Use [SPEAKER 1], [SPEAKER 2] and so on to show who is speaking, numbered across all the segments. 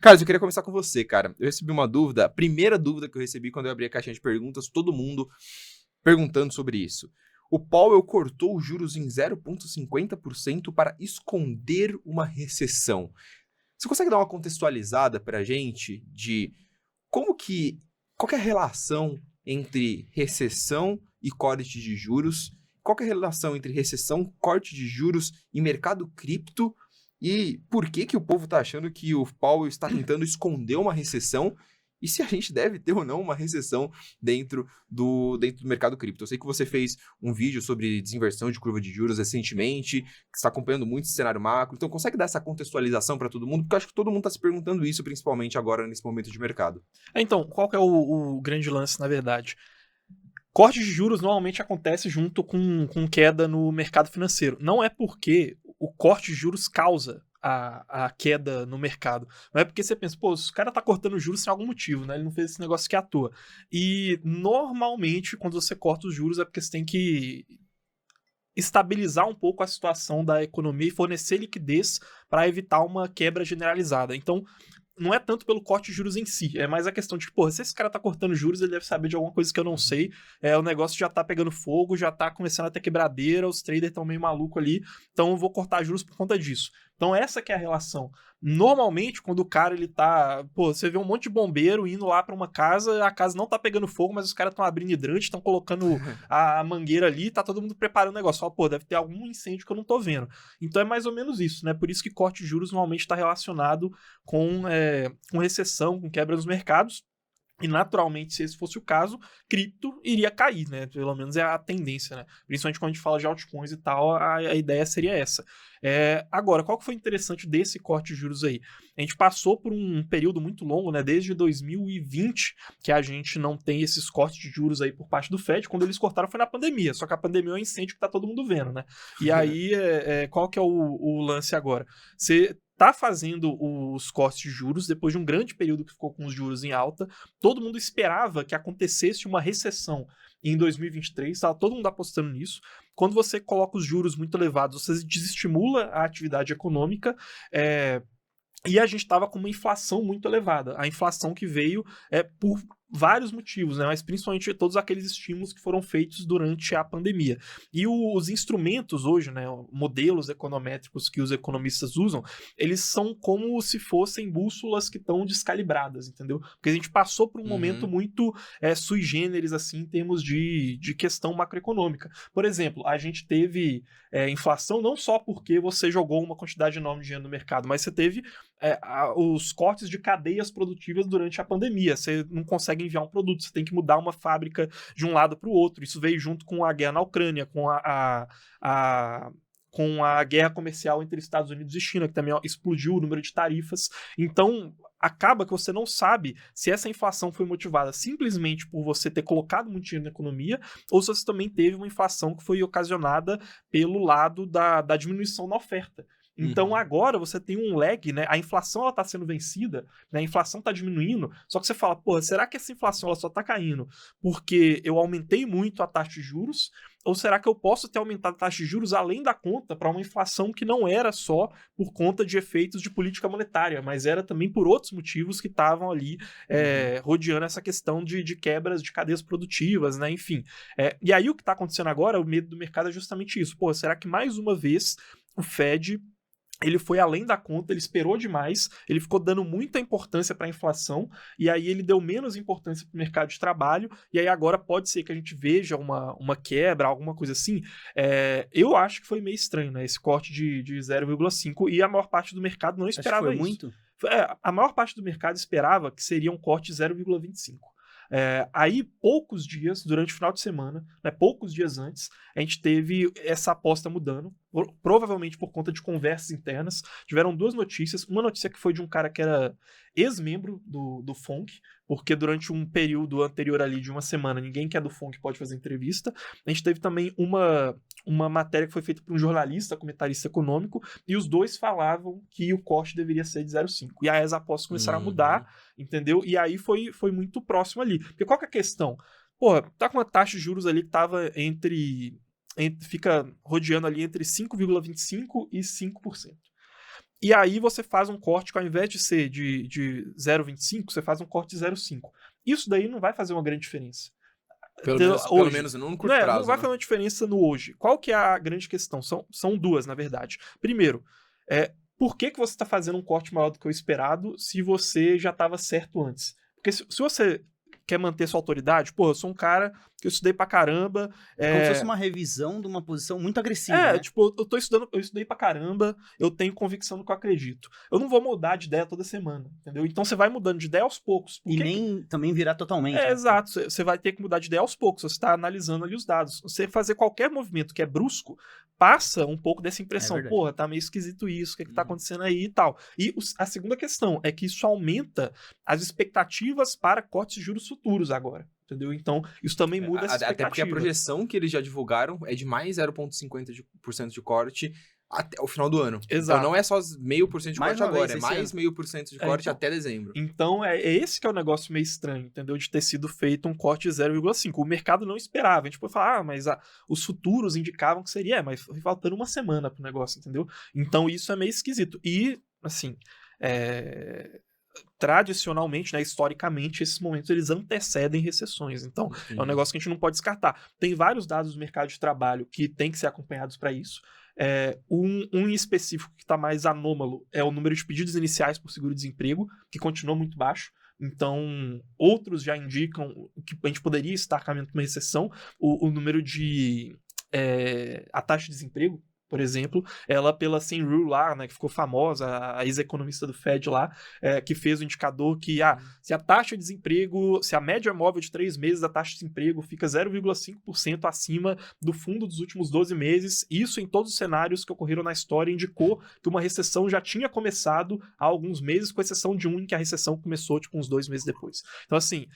[SPEAKER 1] Carlos, eu queria começar com você, cara. Eu recebi uma dúvida, a primeira dúvida que eu recebi quando eu abri a caixinha de perguntas, todo mundo perguntando sobre isso. O Powell cortou os juros em 0,50% para esconder uma recessão. Você consegue dar uma contextualizada pra gente de qual que é a relação entre recessão e corte de juros? Qual que é a relação entre recessão, corte de juros e mercado cripto? E por que o povo tá achando que o Powell está tentando esconder uma recessão? E se a gente deve ter ou não uma recessão dentro do mercado cripto? Eu sei que você fez um vídeo sobre desinversão de curva de juros recentemente, que está acompanhando muito esse cenário macro. Então, consegue dar essa contextualização para todo mundo? Porque eu acho que todo mundo está se perguntando isso, principalmente agora, nesse momento de mercado.
[SPEAKER 2] Então, qual que é o grande lance, na verdade? Corte de juros normalmente acontece junto com queda no mercado financeiro. Não é porque o corte de juros causa a queda no mercado. Não é porque você pensa, pô, o cara tá cortando juros sem algum motivo, né? Ele não fez esse negócio aqui à toa. E normalmente, quando você corta os juros, é porque você tem que estabilizar um pouco a situação da economia e fornecer liquidez para evitar uma quebra generalizada. Então, não é tanto pelo corte de juros em si, é mais a questão de, porra, se esse cara tá cortando juros, ele deve saber de alguma coisa que eu não sei, o negócio já tá pegando fogo, já tá começando a ter quebradeira, os traders estão meio maluco ali, então eu vou cortar juros por conta disso. Então essa que é a relação. Normalmente, quando o cara, ele tá, pô, você vê um monte de bombeiro indo lá pra uma casa, a casa não tá pegando fogo, mas os caras estão abrindo hidrante, estão colocando a mangueira ali, tá todo mundo preparando o negócio. Fala, pô, deve ter algum incêndio que eu não tô vendo. Então é mais ou menos isso, né? Por isso que corte de juros normalmente está relacionado com recessão, com quebra nos mercados. E naturalmente, se esse fosse o caso, cripto iria cair, né? Pelo menos é a tendência, né? Principalmente quando a gente fala de altcoins e tal, a ideia seria essa. Agora, qual que foi interessante desse corte de juros aí? A gente passou por um período muito longo, né? Desde 2020, que a gente não tem esses cortes de juros aí por parte do Fed. Quando eles cortaram foi na pandemia, só que a pandemia é um incêndio que tá todo mundo vendo, né? E aí, qual que é o lance agora? Você tá fazendo os cortes de juros depois de um grande período que ficou com os juros em alta. Todo mundo esperava que acontecesse uma recessão em 2023, estava todo mundo apostando nisso. Quando você coloca os juros muito elevados, você desestimula a atividade econômica, e a gente estava com uma inflação muito elevada. A inflação que veio por vários motivos, né? Mas principalmente todos aqueles estímulos que foram feitos durante a pandemia. E os instrumentos hoje, né, modelos econométricos que os economistas usam, eles são como se fossem bússolas que estão descalibradas, entendeu? Porque a gente passou por um momento muito sui generis, assim, em termos de questão macroeconômica. Por exemplo, a gente teve inflação não só porque você jogou uma quantidade enorme de dinheiro no mercado, mas você teve os cortes de cadeias produtivas durante a pandemia. Você não consegue enviar um produto, você tem que mudar uma fábrica de um lado para o outro. Isso veio junto com a guerra na Ucrânia, com a guerra comercial entre Estados Unidos e China, que também explodiu o número de tarifas. Então, acaba que você não sabe se essa inflação foi motivada simplesmente por você ter colocado muito dinheiro na economia, ou se você também teve uma inflação que foi ocasionada pelo lado da diminuição na oferta. Então agora você tem um lag, né? A inflação ela tá sendo vencida, né? A inflação tá diminuindo, só que você fala, porra, será que essa inflação ela só tá caindo porque eu aumentei muito a taxa de juros? Ou será que eu posso ter aumentado a taxa de juros além da conta para uma inflação que não era só por conta de efeitos de política monetária, mas era também por outros motivos que estavam ali rodeando essa questão de quebras de cadeias produtivas, né? Enfim. E aí o que está acontecendo agora, o medo do mercado é justamente isso. Pô, será que mais uma vez o Fed ele foi além da conta, ele esperou demais, ele ficou dando muita importância para a inflação, e aí ele deu menos importância para o mercado de trabalho, e aí agora pode ser que a gente veja uma quebra, alguma coisa assim. Eu acho que foi meio estranho, né, esse corte de 0,5, e a maior parte do mercado não
[SPEAKER 3] Acho que
[SPEAKER 2] esperava
[SPEAKER 3] foi
[SPEAKER 2] isso.
[SPEAKER 3] muito?
[SPEAKER 2] A maior parte do mercado esperava que seria um corte de 0,25. Aí, poucos dias, durante o final de semana, né, poucos dias antes, a gente teve essa aposta mudando, provavelmente por conta de conversas internas. Tiveram duas notícias. Uma notícia que foi de um cara que era ex-membro do FONC, porque durante um período anterior ali de uma semana, ninguém que é do FONC pode fazer entrevista. A gente teve também uma matéria que foi feita por um jornalista, comentarista econômico, e os dois falavam que o corte deveria ser de 0,5. E aí as apostas começaram a mudar, entendeu? E aí foi muito próximo ali. Porque qual que é a questão? Porra, tá com uma taxa de juros ali que tava fica rodeando ali entre 5,25% e 5%. E aí você faz um corte que ao invés de ser de 0,25, você faz um corte de 0,5. Isso daí não vai fazer uma grande diferença.
[SPEAKER 1] Pelo menos não no curto prazo.
[SPEAKER 2] Não vai fazer uma diferença no hoje. Qual que é a grande questão? São duas, na verdade. Primeiro, por que você está fazendo um corte maior do que o esperado se você já estava certo antes? Porque se você quer manter sua autoridade, pô, eu sou um cara que eu estudei pra caramba.
[SPEAKER 3] Como se fosse uma revisão de uma posição muito agressiva, né?
[SPEAKER 2] Tipo, eu estudei pra caramba, eu tenho convicção no que eu acredito. Eu não vou mudar de ideia toda semana, entendeu? Então você vai mudando de ideia aos poucos.
[SPEAKER 3] Nem também virar totalmente. Né?
[SPEAKER 2] Exato, você vai ter que mudar de ideia aos poucos, você está analisando ali os dados. Você fazer qualquer movimento que é brusco, passa um pouco dessa impressão, porra, tá meio esquisito isso, o que tá acontecendo aí e tal. E a segunda questão é que isso aumenta as expectativas para cortes de juros futuros agora. Entendeu? Então, isso também muda essa expectativa.
[SPEAKER 1] Até porque a projeção que eles já divulgaram é de mais 0,50% de corte até o final do ano.
[SPEAKER 2] Exato.
[SPEAKER 1] Então não é só 0,5% de corte agora, é mais 0,5% de corte até dezembro.
[SPEAKER 2] Então é esse que é o negócio meio estranho, entendeu? De ter sido feito um corte de 0,5. O mercado não esperava. A gente pode falar, mas os futuros indicavam que seria, mas foi faltando uma semana pro negócio, entendeu? Então isso é meio esquisito. E, assim, tradicionalmente, né, historicamente, esses momentos eles antecedem recessões. Então, é um negócio que a gente não pode descartar. Tem vários dados do mercado de trabalho que tem que ser acompanhados para isso. Um específico que está mais anômalo é o número de pedidos iniciais por seguro-desemprego, que continua muito baixo. Então, outros já indicam que a gente poderia estar caminhando para uma recessão. O número de... a taxa de desemprego, por exemplo, ela pela Sen Rule lá, né, que ficou famosa, a ex-economista do Fed lá, que fez o indicador que se a taxa de desemprego, se a média móvel de 3 meses da taxa de desemprego fica 0,5% acima do fundo dos últimos 12 meses, isso em todos os cenários que ocorreram na história indicou que uma recessão já tinha começado há alguns meses, com exceção de um em que a recessão começou tipo uns 2 meses depois. Então assim,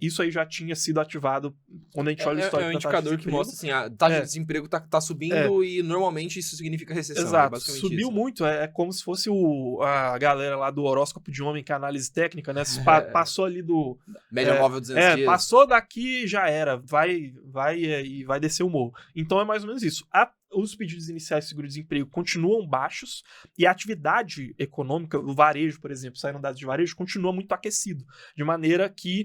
[SPEAKER 2] isso aí já tinha sido ativado quando a gente olha o histórico
[SPEAKER 1] da taxa de desemprego. É um indicador que mostra assim, a taxa de desemprego tá subindo e normalmente isso significa recessão.
[SPEAKER 2] Exato, subiu isso. Muito, é como se fosse a galera lá do horóscopo de homem, que é análise técnica, né? Passou ali do...
[SPEAKER 1] Média móvel 200 dias.
[SPEAKER 2] Passou daqui, já era, vai e vai descer o morro. Então é mais ou menos isso. Os pedidos iniciais de seguro-desemprego continuam baixos e a atividade econômica, o varejo, por exemplo, saíram dados de varejo, continua muito aquecido, de maneira que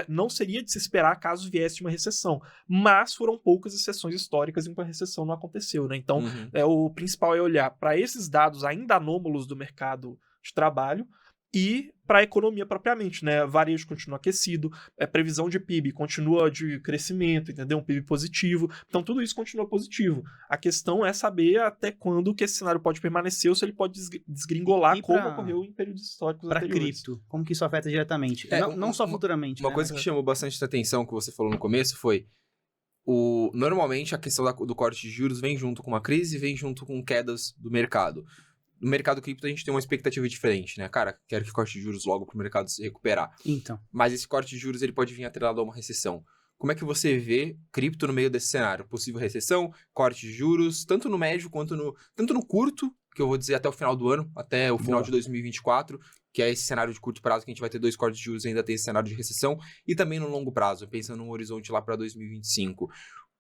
[SPEAKER 2] não seria de se esperar caso viesse uma recessão, mas foram poucas exceções históricas em que a recessão não aconteceu, né? Então, o principal é olhar para esses dados ainda anômalos do mercado de trabalho e para a economia propriamente, né? Varejo continua aquecido, previsão de PIB continua de crescimento, entendeu? Um PIB positivo. Então, tudo isso continua positivo. A questão é saber até quando que esse cenário pode permanecer ou se ele pode desgringolar, como ocorreu em períodos históricos anteriores.
[SPEAKER 3] Para cripto, como que isso afeta diretamente? Não só futuramente.
[SPEAKER 1] Uma coisa que chamou bastante atenção, que você falou no começo, foi normalmente a questão do corte de juros vem junto com uma crise, vem junto com quedas do mercado. No mercado cripto a gente tem uma expectativa diferente, né? Cara, quero que corte de juros logo para o mercado se recuperar.
[SPEAKER 3] Então.
[SPEAKER 1] Mas esse corte de juros ele pode vir atrelado a uma recessão. Como é que você vê cripto no meio desse cenário? Possível recessão, corte de juros, tanto no médio quanto tanto no curto, que eu vou dizer até o final do ano, até o final de 2024, que é esse cenário de curto prazo, que a gente vai ter 2 cortes de juros e ainda tem esse cenário de recessão, e também no longo prazo, pensando num horizonte lá para 2025.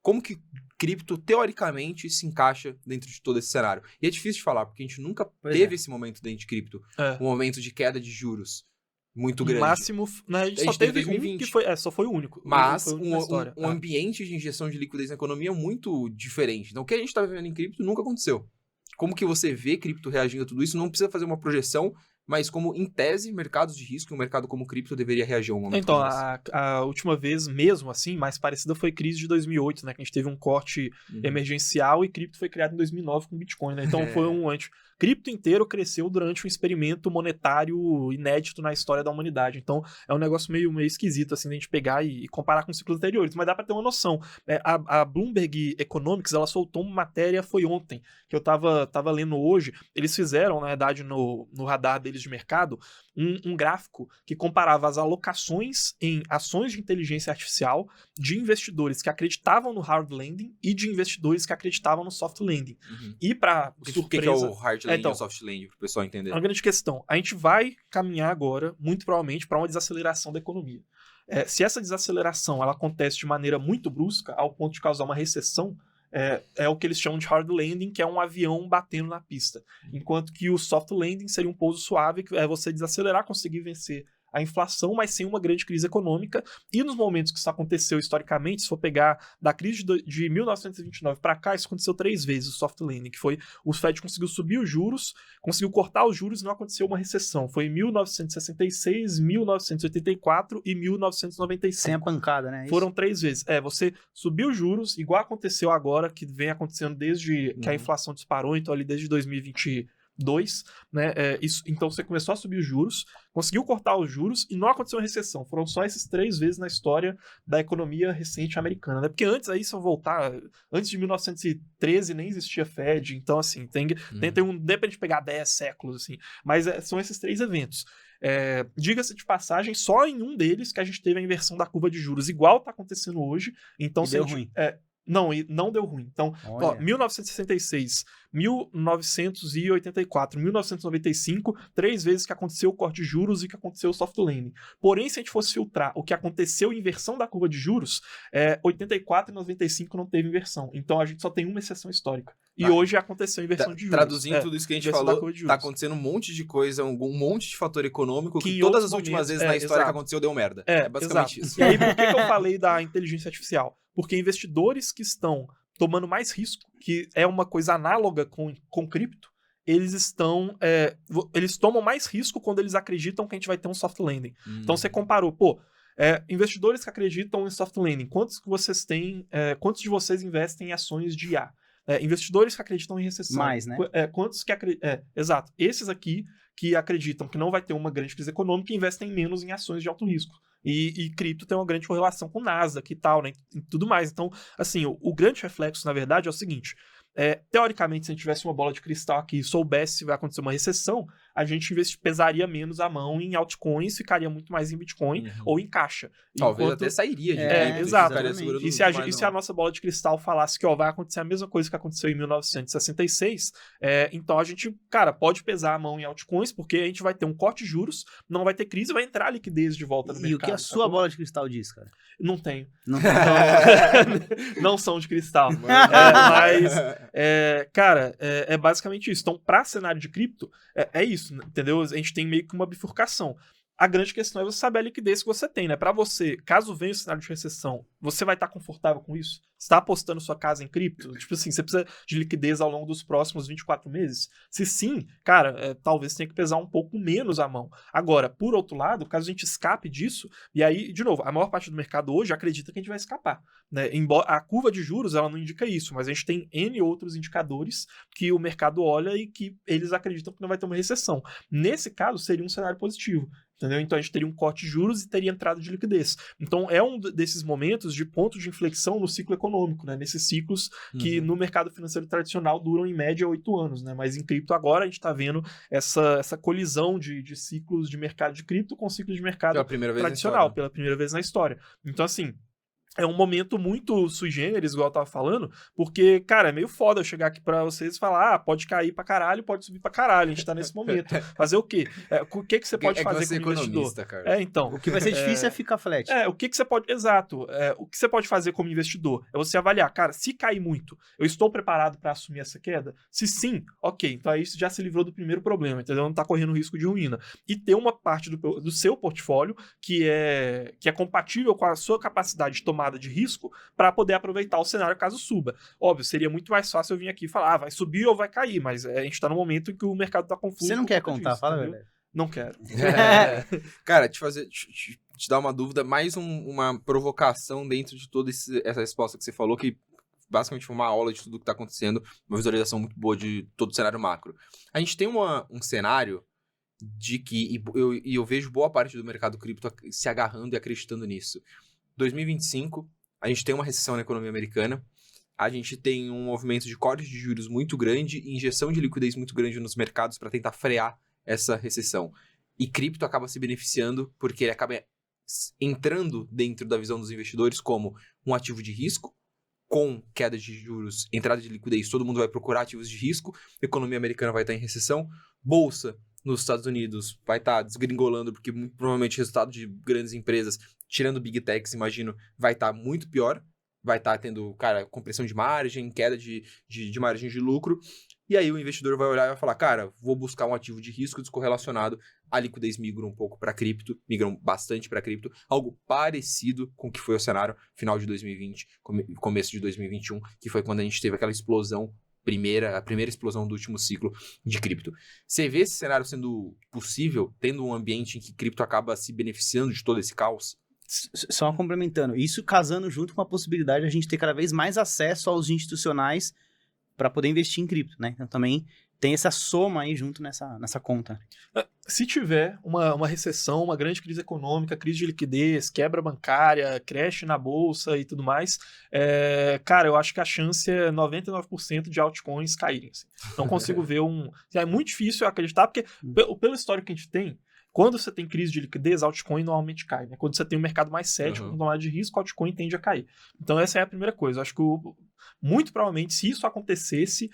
[SPEAKER 1] Como que cripto, teoricamente, se encaixa dentro de todo esse cenário? E é difícil de falar, porque a gente nunca teve esse momento dentro de cripto. Um momento de queda de juros muito grande.
[SPEAKER 2] No máximo, né, a gente só teve 2020. Um que foi, só foi o único.
[SPEAKER 1] Mas um ambiente de injeção de liquidez na economia muito diferente. Então, o que a gente está vivendo em cripto nunca aconteceu. Como que você vê cripto reagindo a tudo isso? Não precisa fazer uma projeção, mas como, em tese, mercados de risco, um mercado como cripto deveria reagir a um momento
[SPEAKER 2] como esse. A última vez mesmo, assim, mais parecida foi a crise de 2008, né? Que a gente teve um corte emergencial e cripto foi criado em 2009 com Bitcoin, né? Então foi cripto inteiro cresceu durante um experimento monetário inédito na história da humanidade. Então é um negócio meio esquisito, assim, de a gente pegar e comparar com ciclos anteriores. Mas dá pra ter uma noção. A Bloomberg Economics, ela soltou uma matéria, foi ontem, que eu tava lendo hoje. Eles fizeram, na verdade, no radar deles de mercado, um gráfico que comparava as alocações em ações de inteligência artificial de investidores que acreditavam no hard landing e de investidores que acreditavam no soft landing. E para surpresa...
[SPEAKER 1] O que é o hard landing e o soft landing, para o pessoal entender?
[SPEAKER 2] É uma grande questão. A gente vai caminhar agora, muito provavelmente, para uma desaceleração da economia. Se essa desaceleração ela acontece de maneira muito brusca, ao ponto de causar uma recessão, é o que eles chamam de hard landing, que é um avião batendo na pista. Enquanto que o soft landing seria um pouso suave, que é você desacelerar, conseguir vencer a inflação, mas sem uma grande crise econômica. E nos momentos que isso aconteceu historicamente, se for pegar da crise de 1929 para cá, isso aconteceu 3 vezes, o soft landing, que foi o Fed conseguiu subir os juros, conseguiu cortar os juros e não aconteceu uma recessão. Foi em 1966, 1984 e 1995.
[SPEAKER 3] Sem a pancada, né?
[SPEAKER 2] Foram 3 vezes. Você subiu os juros, igual aconteceu agora, que vem acontecendo desde que a inflação disparou, então ali desde 2022, né? Então você começou a subir os juros, conseguiu cortar os juros e não aconteceu uma recessão. Foram só esses 3 vezes na história da economia recente americana, né? Porque antes, aí se eu voltar, antes de 1913 nem existia Fed, então assim, tem depende de pegar 10 séculos, assim, mas são esses 3 eventos. Diga-se de passagem, só em um deles que a gente teve a inversão da curva de juros, igual tá acontecendo hoje. Então,
[SPEAKER 3] deu ruim.
[SPEAKER 2] Não deu ruim. Então, 1966, 1984, 1995, 3 vezes que aconteceu o corte de juros e que aconteceu o soft landing. Porém, se a gente fosse filtrar o que aconteceu em inversão da curva de juros, 84 e 95 não teve inversão. Então, a gente só tem uma exceção histórica. E hoje aconteceu a inversão de juros.
[SPEAKER 1] Traduzindo tudo isso que a gente falou, tá acontecendo um monte de coisa, um monte de fator econômico que todas as últimas vezes na história que aconteceu deu merda. É basicamente isso.
[SPEAKER 2] E aí, por que eu falei da inteligência artificial? Porque investidores que estão tomando mais risco, que é uma coisa análoga com cripto, eles tomam mais risco quando eles acreditam que a gente vai ter um soft landing. Então você comparou, investidores que acreditam em soft landing, quantos de vocês investem em ações de IA? Investidores que acreditam em recessão.
[SPEAKER 3] Mais, né?
[SPEAKER 2] Quantos que acreditam? Exato. Esses aqui que acreditam que não vai ter uma grande crise econômica investem menos em ações de alto risco. E cripto tem uma grande correlação com o Nasdaq e tal, né? E tudo mais. Então, assim, o grande reflexo, na verdade, é o seguinte. Teoricamente, se a gente tivesse uma bola de cristal aqui e soubesse se vai acontecer uma recessão, a gente pesaria menos a mão em altcoins, ficaria muito mais em Bitcoin ou em caixa.
[SPEAKER 1] Talvez até sairia de
[SPEAKER 2] cripto. Exato. E se a nossa bola de cristal falasse que vai acontecer a mesma coisa que aconteceu em 1966, então a gente, pode pesar a mão em altcoins, porque a gente vai ter um corte de juros, não vai ter crise, vai entrar a liquidez de volta no mercado.
[SPEAKER 3] E o que a sua bola de cristal diz, cara?
[SPEAKER 2] Não tenho. Então, não são de cristal. Mas, é basicamente isso. Então, para cenário de cripto, é isso, entendeu? A gente tem meio que uma bifurcação. A grande questão é você saber a liquidez que você tem, né? Para você, caso venha o cenário de recessão, você vai estar confortável com isso? Você está apostando sua casa em cripto? Tipo assim, você precisa de liquidez ao longo dos próximos 24 meses? Se sim, talvez tenha que pesar um pouco menos a mão. Agora, por outro lado, caso a gente escape disso, e aí, de novo, a maior parte do mercado hoje acredita que a gente vai escapar, né? Embora a curva de juros, ela não indica isso, mas a gente tem N outros indicadores que o mercado olha e que eles acreditam que não vai ter uma recessão. Nesse caso, seria um cenário positivo. Entendeu? Então a gente teria um corte de juros e teria entrada de liquidez. Então é um desses momentos de ponto de inflexão no ciclo econômico, né? Nesses ciclos que no mercado financeiro tradicional duram em média 8 anos, né? Mas em cripto agora a gente está vendo essa colisão de ciclos de mercado de cripto com ciclos de mercado tradicional, pela primeira vez na história. Então assim, é um momento muito sui generis, igual eu tava falando, porque, é meio foda eu chegar aqui pra vocês e falar, pode cair pra caralho, pode subir pra caralho, a gente tá nesse momento. Fazer o quê? O que você pode fazer como investidor?
[SPEAKER 3] Cara.
[SPEAKER 2] Então.
[SPEAKER 3] O que vai ser difícil é ficar flat.
[SPEAKER 2] O que você pode... Exato. O que você pode fazer como investidor é você avaliar, se cair muito, eu estou preparado pra assumir essa queda? Se sim, ok, então aí você já se livrou do primeiro problema, entendeu? Não tá correndo risco de ruína. E ter uma parte do seu portfólio que é compatível com a sua capacidade de tomar de risco para poder aproveitar o cenário caso suba. Óbvio, seria muito mais fácil eu vir aqui e falar, vai subir ou vai cair, mas a gente tá no momento em que o mercado tá confuso.
[SPEAKER 3] Você não quer contar,
[SPEAKER 2] disso,
[SPEAKER 3] fala, velho.
[SPEAKER 2] Não quero.
[SPEAKER 1] Cara, te dar uma dúvida, mais uma provocação dentro de toda essa resposta que você falou, que basicamente foi uma aula de tudo que tá acontecendo, uma visualização muito boa de todo o cenário macro. A gente tem um cenário de que, e eu vejo boa parte do mercado cripto se agarrando e acreditando nisso. 2025, a gente tem uma recessão na economia americana, a gente tem um movimento de corte de juros muito grande e injeção de liquidez muito grande nos mercados para tentar frear essa recessão. E cripto acaba se beneficiando porque ele acaba entrando dentro da visão dos investidores como um ativo de risco, com queda de juros, entrada de liquidez, todo mundo vai procurar ativos de risco, a economia americana vai estar em recessão, bolsa nos Estados Unidos vai estar desgringolando, porque muito provavelmente o resultado de grandes empresas, tirando Big Techs, imagino, vai estar muito pior. vai estar tendo, cara, compressão de margem, queda de margem de lucro. E aí o investidor vai olhar e vai falar, cara, vou buscar um ativo de risco descorrelacionado. A liquidez migra um pouco para cripto, migram bastante para cripto, algo parecido com o que foi o cenário final de 2020, começo de 2021, que foi quando a gente teve aquela explosão, a primeira explosão do último ciclo de cripto. Você vê esse cenário sendo possível, tendo um ambiente em que cripto acaba se beneficiando de todo esse caos?
[SPEAKER 3] Só complementando, isso casando junto com a possibilidade de a gente ter cada vez mais acesso aos institucionais para poder investir em cripto, né? Então também tem essa soma aí junto nessa conta.
[SPEAKER 2] Se tiver uma recessão, uma grande crise econômica, crise de liquidez, quebra bancária, crash na bolsa e tudo mais, cara, eu acho que a chance é 99% de altcoins caírem. Assim. Não consigo ver É muito difícil acreditar, porque pelo histórico que a gente tem, quando você tem crise de liquidez, altcoin normalmente cai. Né? Quando você tem um mercado mais cético, com tomada de risco, altcoin tende a cair. Então essa é a primeira coisa. Eu acho que muito provavelmente, se isso acontecesse,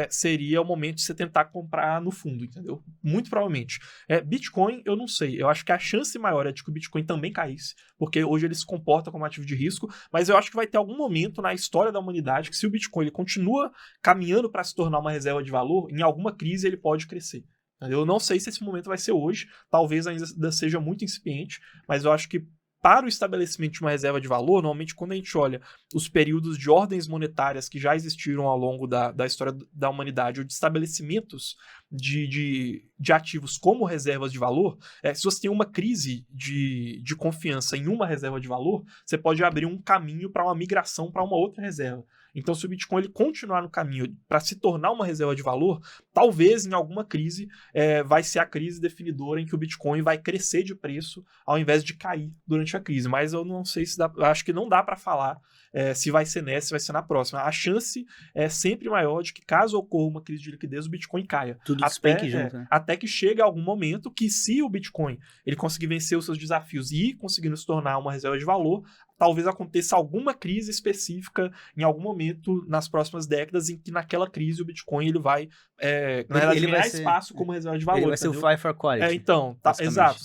[SPEAKER 2] seria o momento de você tentar comprar no fundo, entendeu? Muito provavelmente. Bitcoin, eu não sei. Eu acho que a chance maior é de que o Bitcoin também caísse, porque hoje ele se comporta como ativo de risco, mas eu acho que vai ter algum momento na história da humanidade que se o Bitcoin ele continua caminhando para se tornar uma reserva de valor, em alguma crise ele pode crescer. Eu não sei se esse momento vai ser hoje, talvez ainda seja muito incipiente, mas eu acho que para o estabelecimento de uma reserva de valor, normalmente quando a gente olha os períodos de ordens monetárias que já existiram ao longo da história da humanidade, ou de estabelecimentos de ativos como reservas de valor, se você tem uma crise de confiança em uma reserva de valor, você pode abrir um caminho para uma migração para uma outra reserva. Então, se o Bitcoin ele continuar no caminho para se tornar uma reserva de valor, talvez em alguma crise vai ser a crise definidora em que o Bitcoin vai crescer de preço ao invés de cair durante a crise. Mas eu não sei se dá, acho que não dá para falar se vai ser nessa, se vai ser na próxima. A chance é sempre maior de que caso ocorra uma crise de liquidez, o Bitcoin caia.
[SPEAKER 3] Tudo despenque junto, né?
[SPEAKER 2] Até que chegue algum momento que se o Bitcoin ele conseguir vencer os seus desafios e ir conseguindo se tornar uma reserva de valor, talvez aconteça alguma crise específica em algum momento nas próximas décadas em que naquela crise o Bitcoin ele vai na verdade,
[SPEAKER 3] ele vai
[SPEAKER 2] ganhar
[SPEAKER 3] ser,
[SPEAKER 2] espaço como reserva de valor.
[SPEAKER 3] Ele vai ser o fly for quality.
[SPEAKER 2] Então, exato.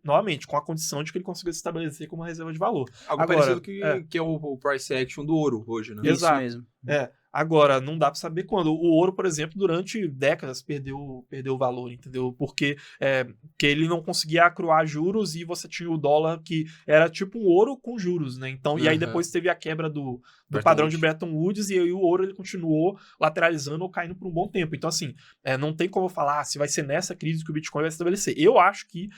[SPEAKER 2] Novamente, com a condição de que ele consiga se estabelecer como uma reserva de valor.
[SPEAKER 1] Algo parecido que é o price action do ouro hoje, né?
[SPEAKER 2] Exato.
[SPEAKER 3] Isso mesmo.
[SPEAKER 2] Agora, não dá para saber quando. O ouro, por exemplo, durante décadas perdeu o valor, entendeu? Porque que ele não conseguia acruar juros e você tinha o dólar que era tipo um ouro com juros, né? Então, e aí depois teve a quebra do padrão de Bretton Woods e aí o ouro ele continuou lateralizando ou caindo por um bom tempo. Então, assim, não tem como falar se vai ser nessa crise que o Bitcoin vai se estabelecer. Eu acho que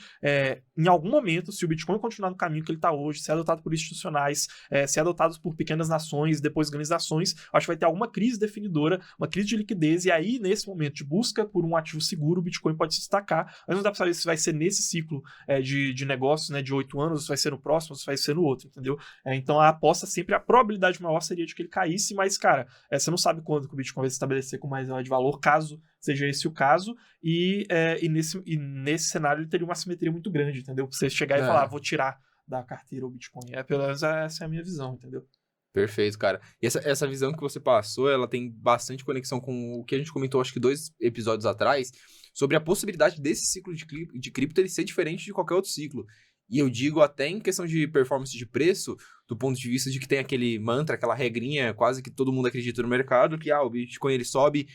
[SPEAKER 2] em algum momento, se o Bitcoin continuar no caminho que ele está hoje, ser adotado por institucionais, ser adotado por pequenas nações, depois grandes nações, acho que vai ter alguma crise definidora, uma crise de liquidez, e aí, nesse momento de busca por um ativo seguro, o Bitcoin pode se destacar, mas não dá para saber se vai ser nesse ciclo de negócios, né, de 8 anos, se vai ser no próximo, se vai ser no outro, entendeu? Então, a aposta sempre, a probabilidade maior seria de que ele caísse, mas, cara, você não sabe quando que o Bitcoin vai se estabelecer com mais reserva de valor, caso seja esse o caso, e nesse cenário ele teria uma simetria muito grande, entendeu? Pra você chegar e falar, vou tirar da carteira o Bitcoin. Pelo menos essa é a minha visão, entendeu?
[SPEAKER 1] Perfeito, cara. E essa visão que você passou, ela tem bastante conexão com o que a gente comentou, acho que 2 episódios atrás, sobre a possibilidade desse ciclo de cripto ele ser diferente de qualquer outro ciclo. E eu digo até em questão de performance de preço, do ponto de vista de que tem aquele mantra, aquela regrinha, quase que todo mundo acredita no mercado, que o Bitcoin ele sobe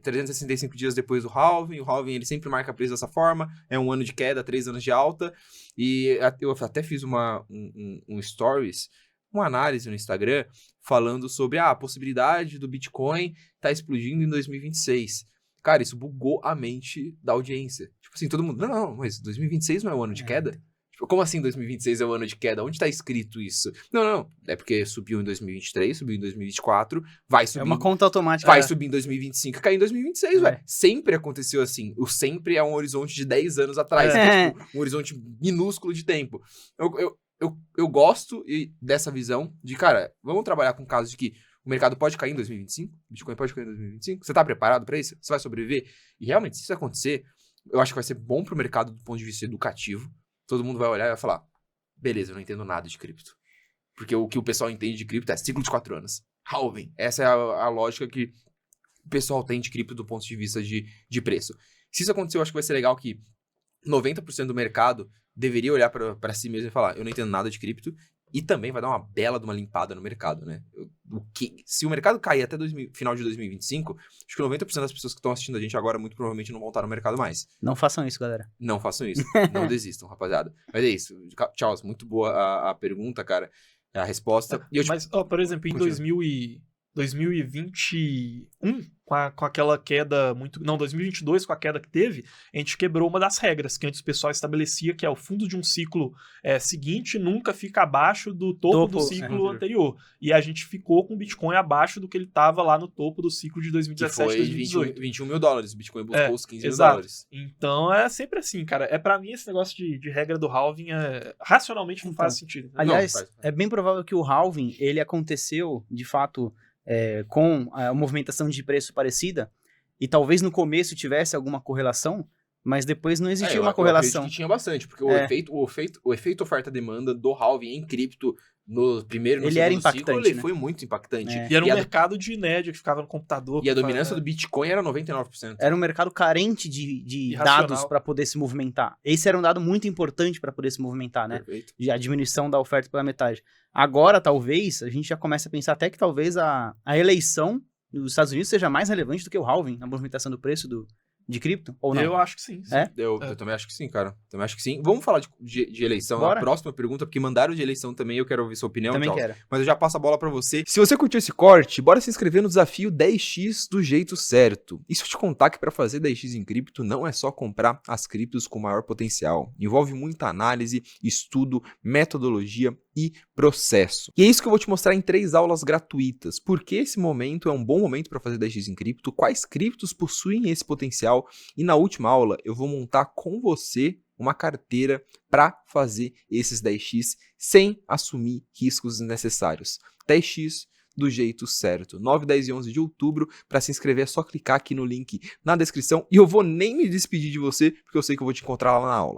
[SPEAKER 1] 365 dias depois do halving, o halving ele sempre marca preço dessa forma, é 1 ano de queda, 3 anos de alta, e eu até fiz um stories, uma análise no Instagram, falando sobre a possibilidade do Bitcoin estar explodindo em 2026. Cara, isso bugou a mente da audiência. Tipo assim, todo mundo, não, mas 2026 não é o ano de queda? Tipo, como assim 2026 é o ano de queda? Onde tá escrito isso? Não, é porque subiu em 2023, subiu em 2024, vai subir.
[SPEAKER 3] É uma conta automática.
[SPEAKER 1] Vai subir em 2025 e cair em 2026, velho. Sempre aconteceu assim. O sempre é um horizonte de 10 anos atrás, que é tipo, um horizonte minúsculo de tempo. Eu gosto dessa visão de, cara, vamos trabalhar com casos de que o mercado pode cair em 2025, o Bitcoin pode cair em 2025, você tá preparado pra isso? Você vai sobreviver? E realmente, se isso acontecer, eu acho que vai ser bom pro mercado do ponto de vista educativo. Todo mundo vai olhar e vai falar, beleza, eu não entendo nada de cripto. Porque o que o pessoal entende de cripto é ciclo de 4 anos. Halving. Essa é a lógica que o pessoal tem de cripto do ponto de vista de preço. Se isso acontecer, eu acho que vai ser legal que 90% do mercado deveria olhar para si mesmo e falar, eu não entendo nada de cripto, E também vai dar uma bela de uma limpada no mercado, né? Se o mercado cair até final de 2025, acho que 90% das pessoas que estão assistindo a gente agora muito provavelmente não vão estar no mercado mais.
[SPEAKER 3] Não façam isso, galera.
[SPEAKER 1] Não façam isso. Não desistam, rapaziada. Mas é isso. Charles, muito boa a pergunta, cara. A resposta. E eu
[SPEAKER 2] Mas, ó, por exemplo, em
[SPEAKER 1] Continua.
[SPEAKER 2] 2021, com aquela queda muito... Não, 2022, com a queda que teve, a gente quebrou uma das regras que antes o pessoal estabelecia, que é o fundo de um ciclo seguinte nunca fica abaixo do topo do ciclo anterior. E a gente ficou com o Bitcoin abaixo do que ele estava lá no topo do ciclo de 2017,
[SPEAKER 1] que foi
[SPEAKER 2] 2018.
[SPEAKER 1] 21 mil dólares. O Bitcoin buscou os 15 mil
[SPEAKER 2] exato.
[SPEAKER 1] dólares.
[SPEAKER 2] Então é sempre assim, cara. Pra mim esse negócio de regra do halving racionalmente não faz sentido.
[SPEAKER 3] Aliás,
[SPEAKER 1] Não, faz.
[SPEAKER 3] é bem provável que o halving, ele aconteceu, de fato, com a movimentação de preço parecida, e talvez no começo tivesse alguma correlação, mas depois não existia uma correlação.
[SPEAKER 1] Eu acredito que tinha bastante, porque o efeito oferta-demanda do halving em cripto no primeiro e no segundo ciclo, ele foi muito impactante.
[SPEAKER 2] E era um mercado de nerd que ficava no computador.
[SPEAKER 1] E a dominância do Bitcoin era 99%.
[SPEAKER 3] Era um mercado carente de dados para poder se movimentar. Esse era um dado muito importante para poder se movimentar, né?
[SPEAKER 1] Perfeito.
[SPEAKER 3] A diminuição da oferta pela metade. Agora, talvez, a gente já começa a pensar até que talvez a eleição dos Estados Unidos seja mais relevante do que o halving na movimentação do preço de cripto, ou não?
[SPEAKER 2] Eu acho que sim.
[SPEAKER 1] Eu também acho que sim, cara. Também acho que sim. Vamos falar de eleição.
[SPEAKER 3] Bora.
[SPEAKER 1] A próxima pergunta, porque mandaram de eleição também, eu quero ouvir sua opinião.
[SPEAKER 3] Também quero.
[SPEAKER 1] Mas eu já passo a bola pra você. Se você curtiu esse corte, bora se inscrever no desafio 10x do jeito certo. E se eu te contar que pra fazer 10x em cripto, não é só comprar as criptos com maior potencial. Envolve muita análise, estudo, metodologia e processo. E é isso que eu vou te mostrar em 3 aulas gratuitas. Por que esse momento é um bom momento para fazer 10x em cripto? Quais criptos possuem esse potencial? E na última aula eu vou montar com você uma carteira para fazer esses 10x sem assumir riscos desnecessários. 10x do jeito certo. 9, 10 e 11 de outubro. Para se inscrever é só clicar aqui no link na descrição. E eu vou nem me despedir de você, porque eu sei que eu vou te encontrar lá na aula.